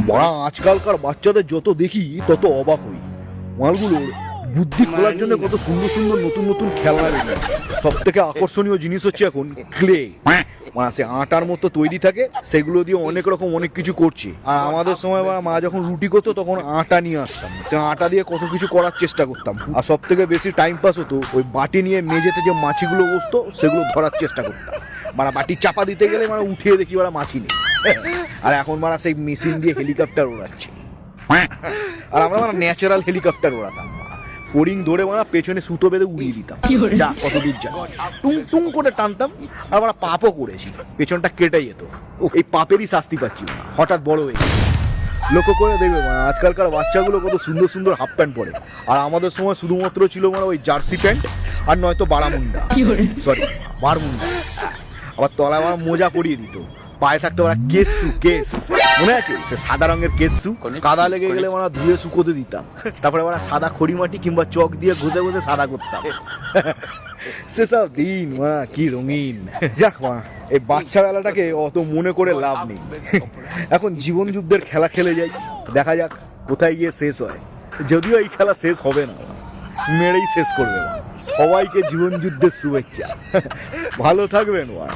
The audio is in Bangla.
বড়া আজকালকার বাচ্চাদের যত দেখি তত অবাক হই। মালগুলোর বুদ্ধি খোলার জন্য কত সুন্দর সুন্দর নতুন নতুন খেলনা বেরিয়ে। সব থেকে আকর্ষণীয় জিনিস হচ্ছে এখন ক্লে, মানে সে আটার মতো তৈরি থাকে, সেগুলো দিয়ে অনেক রকম অনেক কিছু করছে। আর আমাদের সময় মা যখন রুটি করতো তখন আটা নিয়ে আসতাম, সে আটা দিয়ে কত কিছু করার চেষ্টা করতাম। আর সব থেকে বেশি টাইম পাস হতো ওই বাটি নিয়ে মেঝেতে যে মাছিগুলো বসতো সেগুলো ধরার চেষ্টা করতাম। মানে বাটি চাপা দিতে গেলে মানে উঠিয়ে দেখি ওরা মাছি নেই। আর এখন মানে সেই মেশিন দিয়ে হেলিকপ্টার ওড়াচ্ছে। আর আমরা মানে ন্যাচারাল হেলিকপ্টার ওড়াতাম, ফড়িং ধরে মানে পেছনে সুতো বেঁধে উড়িয়ে দিতাম, যা কত দূর যা টুং টুং করে টানতাম। আর আমরা পাপও করেছি, পেছনটা কেটে যেত। এই পাপেরই শাস্তি পাচ্ছি হঠাৎ বড় হয়ে গেছে। লক্ষ্য করে দেখবে মানে আজকালকার বাচ্চাগুলো কত সুন্দর সুন্দর হাফ প্যান্ট পরে। আর আমাদের সময় শুধুমাত্র ছিল মানে ওই জার্সি প্যান্ট আর নয়তো বারামুন্ডা, সরি বারমুন্ডা। আবার তলায় আমার মোজা পরিয়ে দিত, পায়ে থাকতে ওরা কেস, মনে আছে সে সাদা রঙের কেসু, কাদা লেগে গেলে ওরা ধুয়ে শুকোতে দিতাম। তারপরে ওরা সাদা খড়িমাটি কিংবা চক দিয়ে ঘষে ঘষে সাদা করতাম। সেসব দিন মা কি রঙিন। যাক মা, এই বাচ্চা বেলাটাকে অত মনে করে লাভ নেই। এখন জীবন যুদ্ধের খেলা খেলে যাই, দেখা যাক কোথায় গিয়ে শেষ হয়। যদিও এই খেলা শেষ হবে না, মেরেই শেষ করবে মা। সবাইকে জীবন যুদ্ধের শুভেচ্ছা, ভালো থাকবেন মা।